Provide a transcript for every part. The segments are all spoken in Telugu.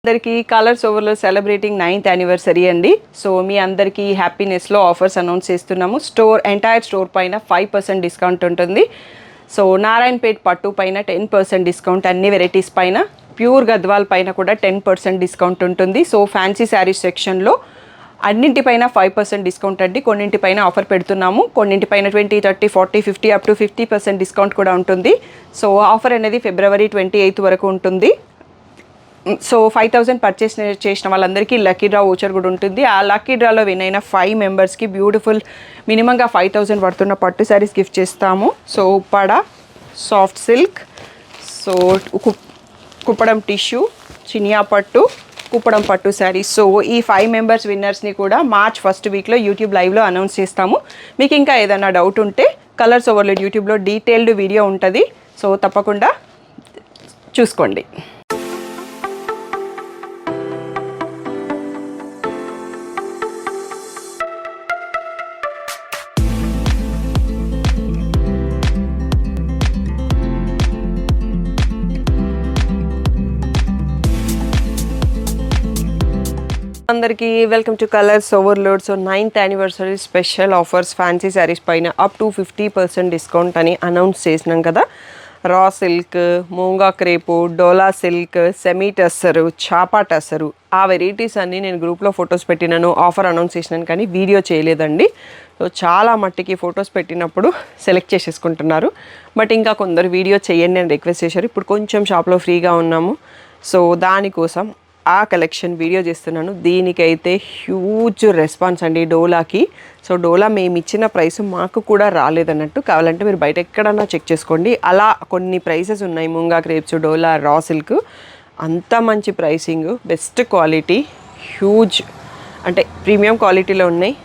అందరికీ కలర్స్ ఓవర్లో సెలబ్రేటింగ్ 9th యానివర్సరీ అండి. సో మీ అందరికీ హ్యాపీనెస్లో ఆఫర్స్ అనౌన్స్ చేస్తున్నాము. ఎంటైర్ స్టోర్ పైన 5% డిస్కౌంట్ ఉంటుంది. సో నారాయణపేట్ పట్టు పైన 10% డిస్కౌంట్, అన్ని వెరైటీస్ పైన, ప్యూర్ గద్వాల్ పైన కూడా 10% డిస్కౌంట్ ఉంటుంది. సో ఫ్యాన్సీ శారీస్ సెక్షన్లో అన్నింటిపైన 5% డిస్కౌంట్ అండి. కొన్నింటిపైన ఆఫర్ పెడుతున్నాము, కొన్నింటిపైన 20, 30, 40, 50 అప్ టు 50% డిస్కౌంట్ కూడా ఉంటుంది. సో ఆఫర్ అనేది February 28 వరకు ఉంటుంది. సో 5,000 పర్చేస్ చేసిన వాళ్ళందరికీ లక్కీ డ్రా ఓచర్ కూడా ఉంటుంది. ఆ లక్కీ డ్రాలో విన్ అయిన 5 మెంబర్స్కి బ్యూటిఫుల్ మినిమంగా 5,000 పడుతున్న పట్టు శారీస్ గిఫ్ట్ చేస్తాము. So Uppada, soft silk, so Kuppadam tissue, Chiniya పట్టు, కుప్పడం పట్టు శారీస్. సో ఈ 5 మెంబర్స్ విన్నర్స్ని కూడా మార్చ్ 1st వీక్లో యూట్యూబ్ లైవ్లో అనౌన్స్ చేస్తాము. మీకు ఇంకా ఏదైనా డౌట్ ఉంటే కలర్స్ ఓవర్లోడ్ యూట్యూబ్లో డీటెయిల్డ్ వీడియో ఉంటుంది. సో తప్పకుండా చూసుకోండి. అందరికీ welcome to colours overload. So 9th anniversary special offers fancy saris పైన అప్ టు 50% డిస్కౌంట్ అని అనౌన్స్ చేసినాం కదా. రా సిల్క్, మూంగా క్రేపు, డోలా సిల్క్, సెమీ టస్సరు, చాపా టస్సరు, ఆ వెరైటీస్ అన్నీ నేను గ్రూప్లో ఫొటోస్ పెట్టినాను, ఆఫర్ అనౌన్స్ చేసినాను, కానీ వీడియో చేయలేదండి. సో చాలా మట్టికి ఫొటోస్ పెట్టినప్పుడు సెలెక్ట్ చేసేసుకుంటున్నారు. బట్ ఇంకా కొందరు వీడియో చేయండి అని రిక్వెస్ట్ చేశారు. ఇప్పుడు కొంచెం షాప్లో ఫ్రీగా ఉన్నాము, సో దానికోసం ఆ కలెక్షన్ వీడియో చేస్తున్నాను. దీనికైతే హ్యూజ్ రెస్పాన్స్ అండి డోలాకి. సో డోలా మేము ఇచ్చిన ప్రైస్ మాకు కూడా రాలేదన్నట్టు, కావాలంటే మీరు బయట ఎక్కడన్నా చెక్ చేసుకోండి. అలా కొన్ని ప్రైసెస్ ఉన్నాయి. ముంగా క్రేప్స్, డోలా, రా సిల్క్, అంత మంచి ప్రైసింగ్, బెస్ట్ క్వాలిటీ, హ్యూజ్ అంటే ప్రీమియం క్వాలిటీలో ఉన్నాయి.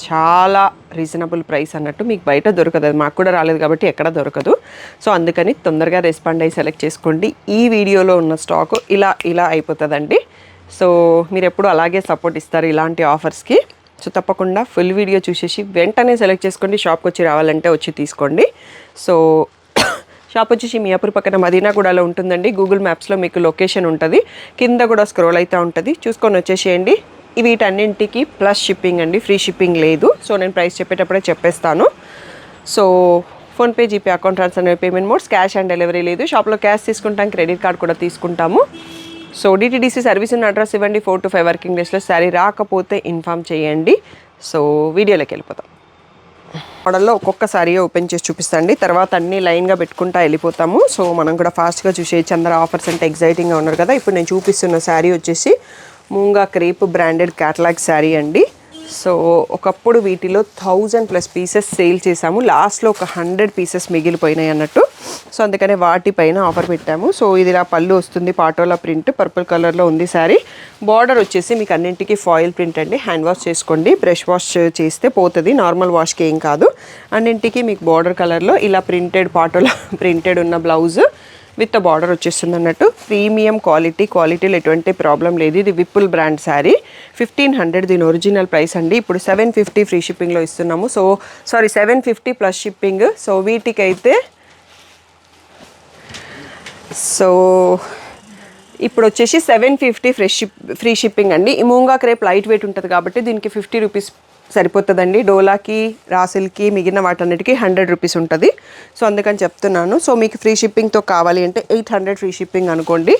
చాలా రీజనబుల్ ప్రైస్ అన్నట్టు, మీకు బయట దొరకదు, అది మాకు కూడా రాలేదు కాబట్టి ఎక్కడ దొరకదు. సో అందుకని తొందరగా రెస్పాండ్ అయ్యి సెలెక్ట్ చేసుకోండి. ఈ వీడియోలో ఉన్న స్టాక్ ఇలా అయిపోతుందండి. సో మీరు ఎప్పుడు అలాగే సపోర్ట్ ఇస్తారు ఇలాంటి ఆఫర్స్కి. సో తప్పకుండా ఫుల్ వీడియో చూసేసి వెంటనే సెలెక్ట్ చేసుకోండి. షాప్కి వచ్చి రావాలంటే వచ్చి తీసుకోండి. సో షాప్ వచ్చేసి మియాపూర్ పక్కన మదీనాగూడలో ఉంటుందండి. గూగుల్ మ్యాప్స్లో మీకు లొకేషన్ ఉంటుంది, కింద కూడా స్క్రోల్ అవుతూ ఉంటుంది, చూసుకొని వచ్చేసేయండి. వీటన్నింటికి ప్లస్ షిప్పింగ్ అండి, ఫ్రీ షిప్పింగ్ లేదు. సో నేను ప్రైస్ చెప్పేటప్పుడే చెప్పేస్తాను. So PhonePe, GPay, account transfer అనే payment modes, cash on delivery లేదు. షాప్లో క్యాష్ తీసుకుంటాం, క్రెడిట్ కార్డ్ కూడా తీసుకుంటాము. సో డిటీడీసీ సర్వీస్ ఉన్న అడ్రస్ ఇవ్వండి. 4 to 5 వర్కింగ్ డేస్లో శారీ రాకపోతే ఇన్ఫామ్ చేయండి. సో వీడియోలోకి వెళ్ళిపోతాం. మోడల్లో ఒక్కొక్క శారీ ఓపెన్ చేసి చూపిస్తాండి, తర్వాత అన్నీ లైన్గా పెట్టుకుంటా వెళ్ళిపోతాము. సో మనం కూడా ఫాస్ట్గా చూసేయచ్చు. అందరూ ఆఫర్స్ అంటే ఎగ్జైటింగ్గా ఉన్నారు కదా. ఇప్పుడు నేను చూపిస్తున్న శారీ వచ్చేసి మూంగా క్రేప్ బ్రాండెడ్ క్యాటలాగ్ శారీ అండి. సో ఒకప్పుడు వీటిలో 1000+ పీసెస్ సేల్ చేసాము, లాస్ట్లో ఒక 100 పీసెస్ మిగిలిపోయినాయి అన్నట్టు. సో అందుకనే వాటిపైన ఆఫర్ పెట్టాము. సో ఇది ఇలా పళ్ళు వస్తుంది, పాటోలా ప్రింట్, పర్పుల్ కలర్లో ఉంది శారీ. బార్డర్ వచ్చేసి మీకు అన్నింటికి ఫాయిల్ ప్రింట్ అండి. హ్యాండ్ వాష్ చేసుకోండి, బ్రష్ వాష్ చేస్తే పోతుంది, నార్మల్ వాష్కి ఏం కాదు. అన్నింటికి మీకు బార్డర్ కలర్లో ఇలా ప్రింటెడ్, పాటోలా ప్రింటెడ్ ఉన్న బ్లౌజ్ విత్ బార్డర్ వచ్చేస్తుంది అన్నట్టు. ప్రీమియం క్వాలిటీలో ఎటువంటి ప్రాబ్లం లేదు. ఇది విపుల్ బ్రాండ్ శారీ, 1500 దీని ఒరిజినల్ ప్రైస్ అండి. ఇప్పుడు 750 ఫ్రీ షిప్పింగ్లో ఇస్తున్నాము. So 750 plus shipping. సో వీటికైతే ఇప్పుడు వచ్చేసి 750 ఫ్రీ షిప్పింగ్ అండి. ఈ మూంగా క్రేప్ లైట్ వెయిట్ ఉంటుంది కాబట్టి దీనికి 50 రూపీస్ సరిపోతుందండి. డోలాకి, రాసిల్కి, మిగిలిన వాటన్నిటికీ 100 రూపీస్ ఉంటుంది. సో అందుకని చెప్తున్నాను. సో మీకు ఫ్రీ షిప్పింగ్తో కావాలి అంటే 800 ఫ్రీ షిప్పింగ్ అనుకోండి.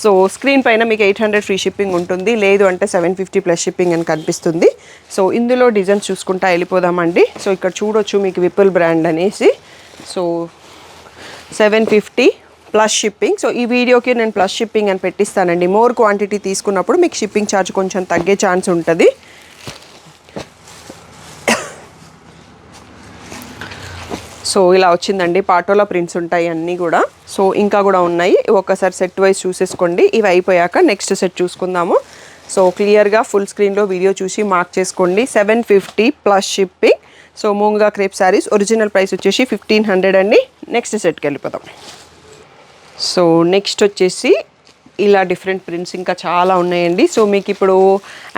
సో స్క్రీన్ పైన మీకు 800 ఫ్రీ షిప్పింగ్ ఉంటుంది, లేదు అంటే 750 ప్లస్ షిప్పింగ్ అని కనిపిస్తుంది. సో ఇందులో డిజైన్స్ చూసుకుంటా వెళ్ళిపోదామండి. సో ఇక్కడ చూడొచ్చు మీకు విపుల్ బ్రాండ్ అనేసి. So 750 plus shipping. సో ఈ వీడియోకి నేను ప్లస్ షిప్పింగ్ అని పెట్టిస్తానండి. మోర్ క్వాంటిటీ తీసుకున్నప్పుడు మీకు షిప్పింగ్ ఛార్జ్ కొంచెం తగ్గే ఛాన్స్ ఉంటుంది. సో ఇలా వచ్చిందండి, పాటోలా ప్రింట్స్ ఉంటాయి అన్నీ కూడా. సో ఇంకా కూడా ఉన్నాయి, ఒక్కసారి సెట్ వైజ్ చూసేసుకోండి. ఇవి అయిపోయాక నెక్స్ట్ సెట్ చూసుకుందాము. సో క్లియర్గా ఫుల్ స్క్రీన్లో వీడియో చూసి మార్క్ చేసుకోండి. 750 plus shipping. So మూంగా crepe saris original price వచ్చేసి 1500 అండి. నెక్స్ట్ సెట్కి వెళ్ళిపోతాం. సో నెక్స్ట్ వచ్చేసి ఇలా డిఫరెంట్ ప్రింట్స్ ఇంకా చాలా ఉన్నాయండి. సో మీకు ఇప్పుడు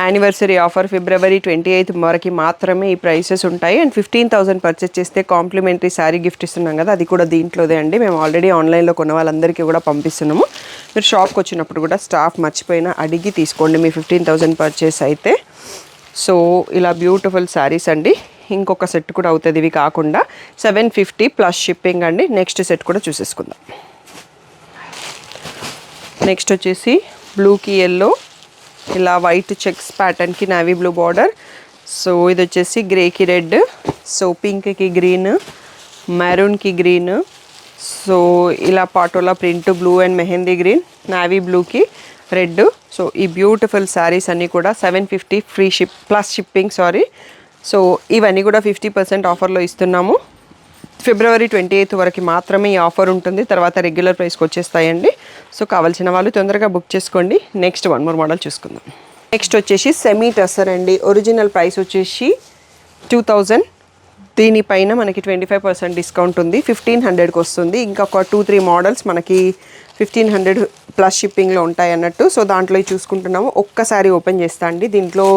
యానివర్సరీ ఆఫర్ February 28 వరకు మాత్రమే ఈ ప్రైసెస్ ఉంటాయి. అండ్ 15,000 పర్చేస్ చేస్తే కాంప్లిమెంటరీ శారీ గిఫ్ట్ ఇస్తున్నాం కదా, అది కూడా దీంట్లోదే అండి. మేము ఆల్రెడీ ఆన్లైన్లో కొన్న వాళ్ళందరికీ కూడా పంపిస్తున్నాము. మీరు షాప్కి వచ్చినప్పుడు కూడా స్టాఫ్ మర్చిపోయినా అడిగి తీసుకోండి మీ 15,000 పర్చేస్ అయితే. సో ఇలా బ్యూటిఫుల్ శారీస్ అండి. ఇంకొక సెట్ కూడా అవుతుంది ఇవి కాకుండా. 750 ప్లస్ షిప్పింగ్ అండి. నెక్స్ట్ సెట్ కూడా చూసేసుకుందాం. నెక్స్ట్ వచ్చేసి బ్లూకి ఎల్లో, ఇలా వైట్ చెక్స్ ప్యాటర్న్కి నావీ బ్లూ బార్డర్. సో ఇది వచ్చేసి గ్రేకి రెడ్, సో పింక్కి గ్రీన్, మెరూన్కి గ్రీన్, సో ఇలా patola print blue and mehndi green, navy బ్లూకి రెడ్. సో ఈ బ్యూటిఫుల్ శారీస్ అన్నీ కూడా 750 free ship plus shipping so ఇవన్నీ కూడా 50% ఆఫర్లో ఇస్తున్నాము. February 28 వరకు మాత్రమే ఈ ఆఫర్ ఉంటుంది. తర్వాత రెగ్యులర్ ప్రైస్కి వచ్చేస్తాయండి. సో కావాల్సిన వాళ్ళు తొందరగా బుక్ చేసుకోండి. నెక్స్ట్ వన్ మోర్ మోడల్ చూసుకుందాం. నెక్స్ట్ వచ్చేసి సెమీ టస్సర్ అండి. ఒరిజినల్ ప్రైస్ వచ్చేసి 2000. దీనిపైన మనకి 25% డిస్కౌంట్ ఉంది. 1500కి వస్తుంది. ఇంకా ఒక 2-3 మోడల్స్ మనకి 1500 ప్లస్ షిప్పింగ్లో ఉంటాయి అన్నట్టు. సో దాంట్లో చూసుకుంటున్నాము. ఒక్కసారి ఓపెన్ చేస్తా అండి. దీంట్లో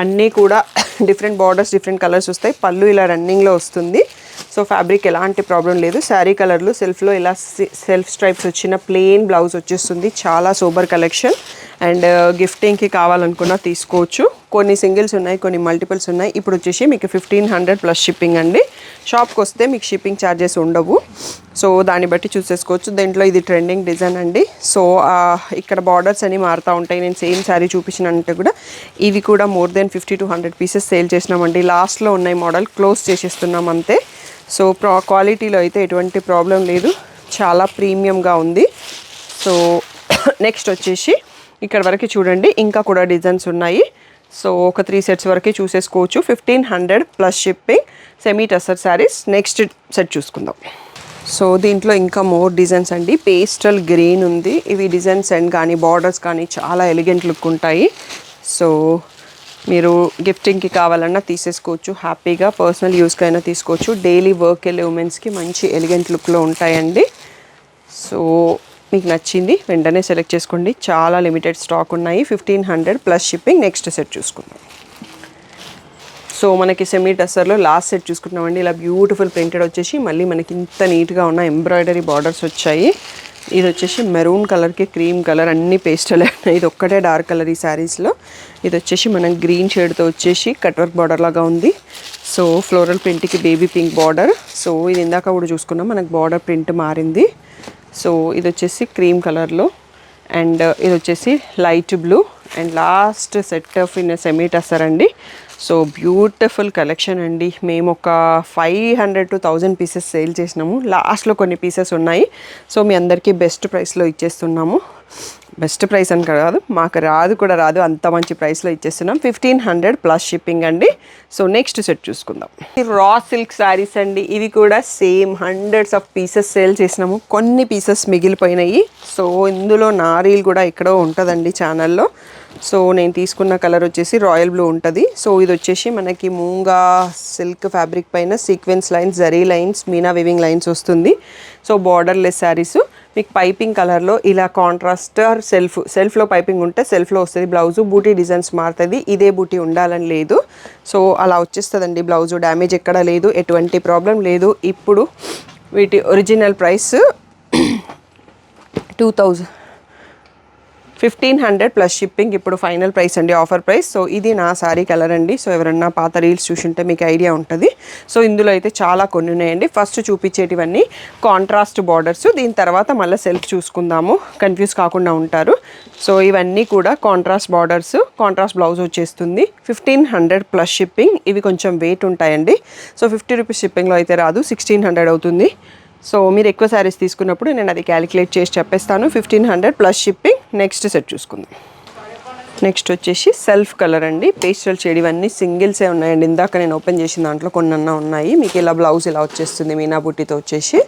అన్నీ కూడా డిఫరెంట్ బార్డర్స్, డిఫరెంట్ కలర్స్ వస్తాయి. పళ్ళు ఇలా రన్నింగ్లో వస్తుంది. సో ఫ్యాబ్రిక్ ఎలాంటి ప్రాబ్లం లేదు. శారీ కలర్లు సెల్ఫ్లో ఇలా సెల్ఫ్ స్ట్రైప్స్ వచ్చిన ప్లెయిన్ బ్లౌజ్ వచ్చేస్తుంది. చాలా సూపర్ కలెక్షన్. అండ్ గిఫ్టింగ్కి కావాలనుకున్నా తీసుకోవచ్చు. కొన్ని సింగిల్స్ ఉన్నాయి, కొన్ని మల్టిపుల్స్ ఉన్నాయి. ఇప్పుడు వచ్చేసి మీకు 1500 ప్లస్ షిప్పింగ్ అండి. షాప్కి వస్తే మీకు షిప్పింగ్ ఛార్జెస్ ఉండవు. సో దాన్ని బట్టి చూసేసుకోవచ్చు. దీంట్లో ఇది ట్రెండింగ్ డిజైన్ అండి. సో ఇక్కడ బార్డర్స్ అన్నీ మారుతూ ఉంటాయి. నేను సేమ్ శారీ చూపించినంటే కూడా ఇవి కూడా more than 50 to 100 pieces sale చేసినామండి. లాస్ట్లో ఉన్నాయి మోడల్, క్లోజ్ చేసేస్తున్నాం అంతే. సో క్వాలిటీలో అయితే ఎటువంటి ప్రాబ్లం లేదు. చాలా ప్రీమియంగా ఉంది. సో నెక్స్ట్ వచ్చేసి ఇక్కడ వరకు చూడండి, ఇంకా కూడా డిజైన్స్ ఉన్నాయి. సో ఒక 3 సెట్స్ వరకే చూసేసుకోవచ్చు. 1500 plus shipping semi tussar saris. Next set చూసుకుందాం. సో దీంట్లో ఇంకా మోర్ డిజైన్స్ అండి. పేస్టల్ గ్రీన్ ఉంది. ఇవి డిజైన్స్ అండ్ కానీ బార్డర్స్ కానీ చాలా ఎలిగెంట్ లుక్ ఉంటాయి. సో మీరు గిఫ్టింగ్కి కావాలన్నా తీసేసుకోవచ్చు. హ్యాపీగా పర్సనల్ యూస్కి అయినా తీసుకోవచ్చు. డైలీ వర్క్ వెళ్ళే ఉమెన్స్కి మంచి ఎలిగెంట్ లుక్లో ఉంటాయండి. సో మీకు నచ్చింది వెంటనే సెలెక్ట్ చేసుకోండి. చాలా లిమిటెడ్ స్టాక్ ఉన్నాయి. 1500 ప్లస్ షిప్పింగ్. నెక్స్ట్ సెట్ చూసుకుందాం. సో మనకి సెమీ టస్సర్లో లాస్ట్ సెట్ చూసుకుంటున్నామండి. ఇలా బ్యూటిఫుల్ ప్రింటెడ్ వచ్చేసి మళ్ళీ మనకి ఇంత నీట్గా ఉన్న ఎంబ్రాయిడరీ బార్డర్స్ వచ్చాయి. ఇది వచ్చేసి మెరూన్ కలర్కి క్రీమ్ కలర్ అన్ని పేస్టలే ఉన్నాయి. ఇది ఒక్కటే డార్క్ కలర్ ఈ శారీస్లో. ఇది వచ్చేసి మనం గ్రీన్ షేడ్తో వచ్చేసి కట్ వర్క్ బార్డర్ లాగా ఉంది. సో ఫ్లోరల్ ప్రింట్కి బేబీ పింక్ బార్డర్. సో ఇది ఇందాక కూడా చూసుకున్నాం, మనకు బార్డర్ ప్రింట్ మారింది. సో ఇది వచ్చేసి క్రీమ్ కలర్లో అండ్ ఇది వచ్చేసి light blue and last set of in semi tussar అండి. సో బ్యూటిఫుల్ కలెక్షన్ అండి. మేము ఒక 500 to 1000 పీసెస్ సేల్ చేసినాము. లాస్ట్లో కొన్ని పీసెస్ ఉన్నాయి. సో మీ అందరికీ బెస్ట్ ప్రైస్లో ఇచ్చేస్తున్నాము. బెస్ట్ ప్రైస్ అని కాదు, మాకు కూడా రాదు, అంత మంచి ప్రైస్లో ఇచ్చేస్తున్నాం. 1500 ప్లస్ షిప్పింగ్ అండి. సో నెక్స్ట్ సెట్ చూసుకుందాం. రా సిల్క్ శారీస్ అండి. ఇవి కూడా same hundreds of pieces sale చేసినాము. కొన్ని పీసెస్ మిగిలిపోయినాయి. సో ఇందులో నారీలు కూడా ఎక్కడో ఉంటుందండి ఛానల్లో. సో నేను తీసుకున్న కలర్ వచ్చేసి రాయల్ బ్లూ ఉంటుంది. సో ఇది వచ్చేసి మనకి మూంగా సిల్క్ ఫ్యాబ్రిక్ పైన sequence lines, zari lines, meena weaving lines వస్తుంది. So borderless saris. మీకు పైపింగ్ కలర్లో ఇలా కాంట్రాస్ట్ సెల్ఫ్లో పైపింగ్ ఉంటే సెల్ఫ్లో వస్తుంది బ్లౌజు. బూటీ డిజైన్స్ మారుతుంది. ఇదే బూటీ ఉండాలని లేదు. సో అలా వచ్చేస్తుందండి బ్లౌజు. డ్యామేజ్ ఎక్కడా లేదు, ఎటువంటి ప్రాబ్లం లేదు. ఇప్పుడు వీటి ఒరిజినల్ ప్రైస్ 1500 ప్లస్ షిప్పింగ్. ఇప్పుడు ఫైనల్ ప్రైస్ అండి, ఆఫర్ ప్రైస్. సో ఇది నా శారీ కలర్ అండి. సో ఎవరన్నా పాత రీల్స్ చూసుంటే మీకు ఐడియా ఉంటుంది. సో ఇందులో అయితే చాలా కొన్ని ఉన్నాయండి. ఫస్ట్ చూపించేటివన్నీ కాంట్రాస్ట్ బార్డర్స్. దీని తర్వాత మళ్ళీ సెల్ఫ్ చూసుకుందాము, కన్ఫ్యూజ్ కాకుండా ఉంటారు. సో ఇవన్నీ కూడా కాంట్రాస్ట్ బార్డర్స్, కాంట్రాస్ట్ బ్లౌజ్ వచ్చేస్తుంది. 1500 ప్లస్ షిప్పింగ్. ఇవి కొంచెం వెయిట్ ఉంటాయండి. సో 50 రూపీస్ షిప్పింగ్లో అయితే రాదు, 1600 అవుతుంది. సో మీరు ఎక్కువ శారీస్ తీసుకున్నప్పుడు నేను అది క్యాలిక్యులేట్ చేసి చెప్పేస్తాను. 1500 ప్లస్ షిప్పింగ్. నెక్స్ట్ సెట్ చూసుకుందాం. నెక్స్ట్ వచ్చేసి సెల్ఫ్ కలర్ అండి. Pastel shade. ఇవన్నీ సింగిల్సే ఉన్నాయండి. ఇందాక నేను ఓపెన్ చేసిన దాంట్లో కొన్నన్నా ఉన్నాయి. మీకు ఇలా బ్లౌజ్ ఇలా వచ్చేస్తుంది మీనా బుట్టితో వచ్చేసి.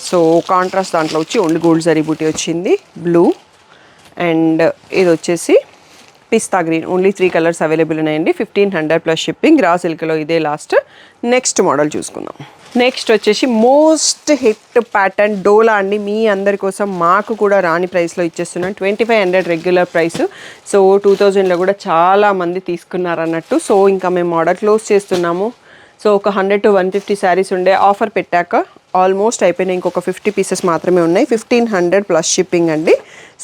సో కాంట్రాస్ట్ దాంట్లో వచ్చి ఓన్లీ గోల్డ్ జరీ బుట్టి వచ్చింది. బ్లూ అండ్ ఇది వచ్చేసి పిస్తా గ్రీన్. ఓన్లీ 3 కలర్స్ అవైలబుల్ ఉన్నాయండి. 1500 ప్లస్ షిప్పింగ్. రా సిల్క్లో ఇదే లాస్ట్. నెక్స్ట్ మోడల్ చూసుకుందాం. నెక్స్ట్ వచ్చేసి మోస్ట్ హిట్ ప్యాటర్న్ డోలా అండి. మీ అందరి కోసం మాకు కూడా రాని ప్రైస్లో ఇచ్చేస్తున్నాను. 2500 రెగ్యులర్ ప్రైస్. సో 2000లో కూడా చాలా మంది తీసుకున్నారు అన్నట్టు. సో ఇంకా మేము ఆర్డర్ క్లోజ్ చేస్తున్నాము. సో ఒక 100 to 150 శారీస్ ఉండే ఆఫర్ పెట్టాక ఆల్మోస్ట్ అయిపోయినాయి. ఇంకొక 50 పీసెస్ మాత్రమే ఉన్నాయి. 1500 ప్లస్ షిప్పింగ్ అండి.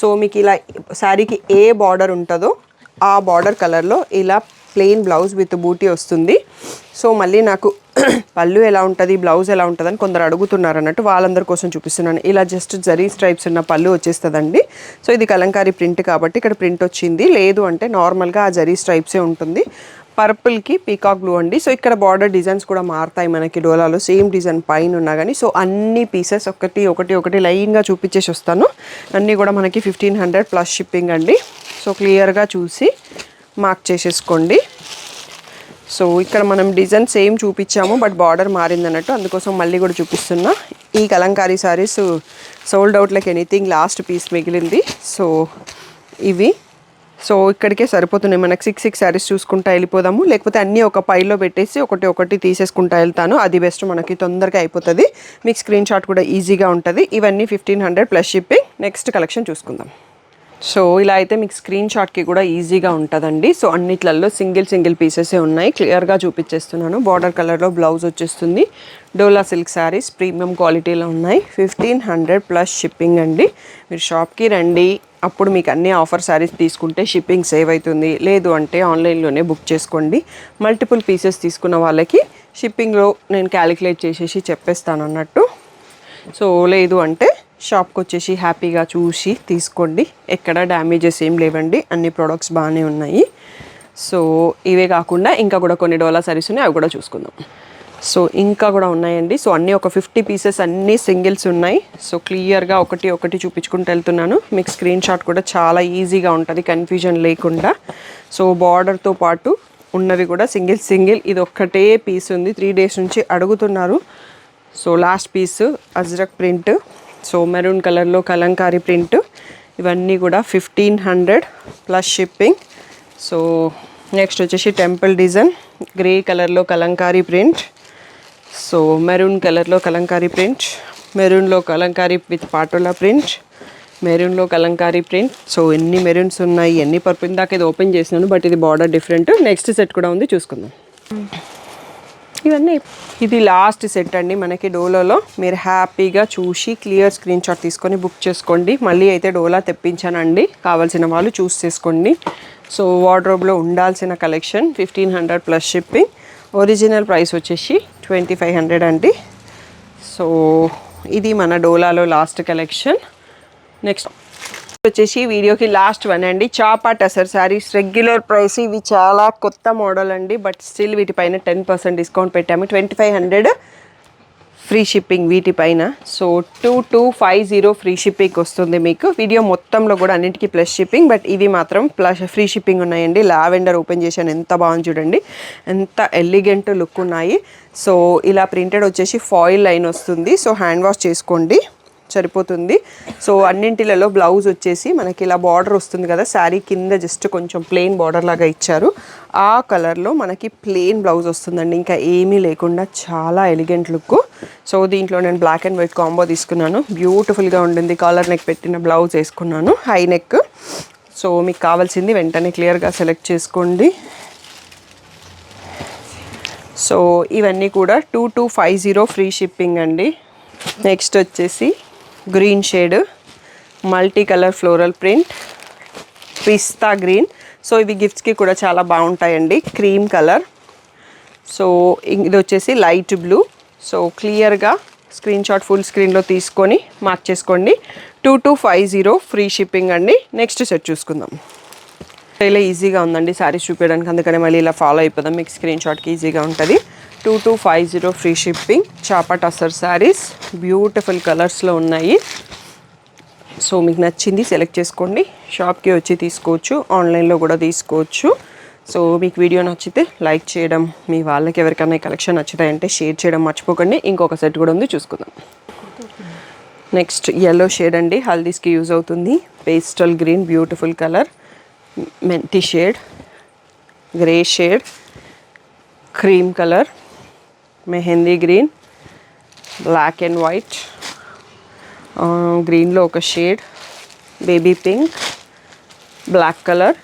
సో మీకు ఇలా శారీకి ఏ బార్డర్ ఉంటుందో ఆ బార్డర్ కలర్లో ఇలా ప్లెయిన్ బ్లౌజ్ విత్ బూటీ వస్తుంది. సో మళ్ళీ నాకు పళ్ళు ఎలా ఉంటుంది, బ్లౌజ్ ఎలా ఉంటుంది అని కొందరు అడుగుతున్నారు అన్నట్టు, వాళ్ళందరి కోసం చూపిస్తున్నాను. ఇలా జస్ట్ జరీ స్ట్రైప్స్ ఉన్న పళ్ళు వచ్చేస్తుందండి. సో ఇది కలంకారీ ప్రింట్ కాబట్టి ఇక్కడ ప్రింట్ వచ్చింది. లేదు అంటే నార్మల్గా ఆ జరీ స్ట్రైప్సే ఉంటుంది. పర్పుల్కి పీకాక్ బ్లూ అండి. సో ఇక్కడ బార్డర్ డిజైన్స్ కూడా మారుతాయి మనకి డోలాలో, సేమ్ డిజైన్ పైన ఉన్నా కానీ. సో అన్ని పీసెస్ ఒకటి లైన్గా చూపించేసి వస్తాను. అన్నీ కూడా మనకి 1500 ప్లస్ షిప్పింగ్ అండి. సో క్లియర్గా చూసి మార్క్ చేసేసుకోండి. సో ఇక్కడ మనం డిజైన్ సేమ్ చూపించాము, బట్ బార్డర్ మారింది అన్నట్టు, అందుకోసం మళ్ళీ కూడా చూపిస్తున్నా. ఈ Kalamkari saris sold out like anything, last piece మిగిలింది. సో ఇవి సో ఇక్కడికే సరిపోతున్నాయి మనకి. 6 శారీస్ చూసుకుంటా వెళ్ళిపోదాము, లేకపోతే అన్నీ ఒక పైలో పెట్టేసి ఒకటి తీసేసుకుంటా వెళ్తాను. అది బెస్ట్, మనకి తొందరగా అయిపోతుంది. మీకు స్క్రీన్ షాట్ కూడా ఈజీగా ఉంటుంది. ఇవన్నీ 1500 ప్లస్ షిప్పింగ్. నెక్స్ట్ కలెక్షన్ చూసుకుందాం. సో ఇలా అయితే మీకు స్క్రీన్ షాట్కి కూడా ఈజీగా ఉంటుందండి. సో అన్నిట్లలో సింగిల్ పీసెసే ఉన్నాయి. క్లియర్గా చూపించేస్తున్నాను. బార్డర్ కలర్లో బ్లౌజ్ వచ్చేస్తుంది. డోలా సిల్క్ శారీస్ ప్రీమియం క్వాలిటీలో ఉన్నాయి. 1500 ప్లస్ షిప్పింగ్ అండి. మీరు షాప్కి రండి, అప్పుడు మీకు అన్ని ఆఫర్ శారీస్ తీసుకుంటే షిప్పింగ్ సేవ్ అవుతుంది. లేదు అంటే ఆన్లైన్లోనే బుక్ చేసుకోండి. మల్టిపుల్ పీసెస్ తీసుకున్న వాళ్ళకి షిప్పింగ్లో నేను క్యాలిక్యులేట్ చేసేసి చెప్పేస్తాను అన్నట్టు. సో లేదు అంటే షాప్కి వచ్చేసి హ్యాపీగా చూసి తీసుకోండి. ఎక్కడ డ్యామేజెస్ ఏం లేవండి, అన్ని ప్రోడక్ట్స్ బాగానే ఉన్నాయి. సో ఇవే కాకుండా ఇంకా కూడా కొన్ని డోలా సారీస్ ఉన్నాయి, అవి కూడా చూసుకుందాం. సో ఇంకా కూడా ఉన్నాయండి. సో అన్నీ ఒక 50 పీసెస్ అన్నీ సింగిల్స్ ఉన్నాయి. సో క్లియర్గా ఒకటి చూపించుకుంటూ వెళ్తున్నాను. మీకు స్క్రీన్ షాట్ కూడా చాలా ఈజీగా ఉంటుంది, కన్ఫ్యూజన్ లేకుండా. సో బార్డర్తో పాటు ఉన్నవి కూడా సింగిల్. ఇది ఒక్కటే పీస్ ఉంది, 3 days నుంచి అడుగుతున్నారు. So last piece ajrakh print. So maroon కలర్లో కలంకారీ ప్రింట్. ఇవన్నీ కూడా 1500 ప్లస్ షిప్పింగ్. సో నెక్స్ట్ వచ్చేసి టెంపుల్ డిజైన్, గ్రే కలర్లో కలంకారీ ప్రింట్. సో మెరూన్ కలర్లో కలంకారీ ప్రింట్, మెరూన్లో కలంకారీ విత్ పాటోలా ప్రింట్, మెరూన్లో కలంకారీ ప్రింట్. సో ఎన్ని మెరూన్స్ ఉన్నాయి, ఎన్ని పర్పుల్. ఇందాక ఇది ఓపెన్ చేసినాను, బట్ ఇది బార్డర్ డిఫరెంట్. నెక్స్ట్ సెట్ కూడా ఉంది, చూసుకుందాం. ఇవన్నీ ఇది లాస్ట్ సెట్ అండి మనకి డోలాలో. మీరు హ్యాపీగా చూసి క్లియర్ స్క్రీన్ షాట్ తీసుకొని బుక్ చేసుకోండి. మళ్ళీ అయితే డోలా తెప్పించానండి, కావాల్సిన వాళ్ళు చూస్ చేసుకోండి. సో వార్డ్రోబ్లో ఉండాల్సిన collection 1500 plus shipping. Original price వచ్చేసి 2500 అండి. సో ఇది మన డోలాలో లాస్ట్ కలెక్షన్. నెక్స్ట్ వచ్చేసి వీడియోకి లాస్ట్ వన్ అండి, చాపా టసర్ శారీస్. రెగ్యులర్ ప్రైస్, ఇవి చాలా కొత్త మోడల్ అండి, బట్ స్టిల్ వీటిపైన 10% డిస్కౌంట్ పెట్టాము. 2500 ఫ్రీ షిప్పింగ్ వీటిపైన. సో 2250 ఫ్రీ షిప్పింగ్ వస్తుంది మీకు. వీడియో మొత్తంలో కూడా అన్నింటికి ప్లస్ షిప్పింగ్, బట్ ఇవి మాత్రం ప్లస్ ఫ్రీ షిప్పింగ్ ఉన్నాయండి. లావెండర్ ఓపెన్ చేశాను, ఎంత బాగుంది చూడండి, ఎంత ఎలిగెంట్ లుక్ ఉన్నాయి. సో ఇలా ప్రింటెడ్ వచ్చేసి ఫాయిల్ లైన్ వస్తుంది. సో హ్యాండ్ వాష్ చేసుకోండి, సరిపోతుంది. సో అన్నింటిలలో బ్లౌజ్ వచ్చేసి మనకి ఇలా బార్డర్ వస్తుంది కదా, శారీ కింద జస్ట్ కొంచెం ప్లెయిన్ బార్డర్ లాగా ఇచ్చారు. ఆ కలర్లో మనకి ప్లెయిన్ బ్లౌజ్ వస్తుందండి, ఇంకా ఏమీ లేకుండా. చాలా ఎలిగెంట్ లుక్. సో దీంట్లో నేను బ్లాక్ అండ్ వైట్ కాంబో తీసుకున్నాను, బ్యూటిఫుల్గా ఉండింది. కాలర్ నెక్ పెట్టిన బ్లౌజ్ వేసుకున్నాను, హై నెక్. సో మీకు కావాల్సింది వెంటనే క్లియర్గా సెలెక్ట్ చేసుకోండి. సో ఇవన్నీ కూడా 2250 ఫ్రీ షిప్పింగ్ అండి. నెక్స్ట్ వచ్చేసి green shade, multi colour floral print, pista green. So ఇవి గిఫ్ట్స్కి కూడా చాలా బాగుంటాయండి. Cream colour. సో ఇది వచ్చేసి లైట్ బ్లూ. సో క్లియర్గా స్క్రీన్ షాట్ ఫుల్ స్క్రీన్లో తీసుకొని మార్క్ చేసుకోండి. 2250 ఫ్రీ షిప్పింగ్ అండి. నెక్స్ట్ సెట్ చూసుకుందాం. ఇలా ఈజీగా ఉందండి శారీస్ చూపించడానికి, అందుకనే మళ్ళీ ఇలా ఫాలో అయిపోదాం, మీకు స్క్రీన్ షాట్కి ఈజీగా ఉంటుంది. 2250 ఫ్రీ షిప్పింగ్. చాపా టసర్ శారీస్ బ్యూటిఫుల్ కలర్స్లో ఉన్నాయి. సో మీకు నచ్చింది సెలెక్ట్ చేసుకోండి, షాప్కి వచ్చి తీసుకోవచ్చు, ఆన్లైన్లో కూడా తీసుకోవచ్చు. సో మీకు వీడియో నచ్చితే లైక్ చేయడం, మీ వాళ్ళకి ఎవరికైనా కలెక్షన్ నచ్చుతాయంటే షేర్ చేయడం మర్చిపోకండి. ఇంకొక సెట్ కూడా ఉంది, చూసుకుందాం. నెక్స్ట్ ఎల్లో షేడ్ అండి, హల్దీస్కి యూజ్ అవుతుంది. Pastel green beautiful colour, minty shade, grey shade, cream colour, mehndi green, black and white, గ్రీన్లో ఒక షేడ్, baby pink, black colour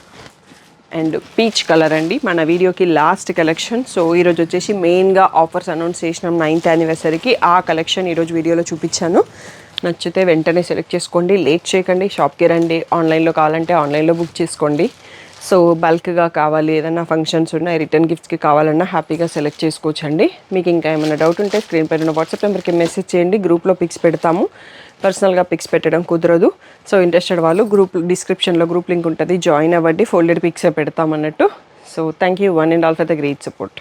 and peach colour అండి మన వీడియోకి లాస్ట్ కలెక్షన్. సో ఈరోజు వచ్చేసి మెయిన్గా ఆఫర్స్ అనౌన్స్ చేసినాం 9th యానివర్సరీకి. ఆ కలెక్షన్ ఈరోజు వీడియోలో చూపించాను. నచ్చితే వెంటనే సెలెక్ట్ చేసుకోండి, లేట్ చేయకండి, షాప్కి రండి. ఆన్లైన్లో కావాలంటే ఆన్లైన్లో బుక్ చేసుకోండి. సో బల్క్గా కావాలి, ఏదైనా ఫంక్షన్స్ ఉన్నాయి, రిటర్న్ గిఫ్ట్స్కి కావాలన్నా హ్యాపీగా సెలెక్ట్ చేసుకోవచ్చండి. మీకు ఇంకా ఏమైనా డౌట్ ఉంటే స్క్రీన్ పైన ఉన్న వాట్సాప్ నెంబర్కి మెసేజ్ చేయండి. గ్రూప్లో పిక్స్ పెడతాము, పర్సనల్గా పిక్స్ పెట్టడం కుదరదు. సో ఇంట్రెస్టెడ్ వాళ్ళు గ్రూప్ డిస్క్రిప్షన్లో గ్రూప్ లింక్ ఉంటుంది, జాయిన్ అవ్వండి. ఫోల్డెడ్ పిక్సే పెడతామన్నట్టు. So thank you one and all for the great support.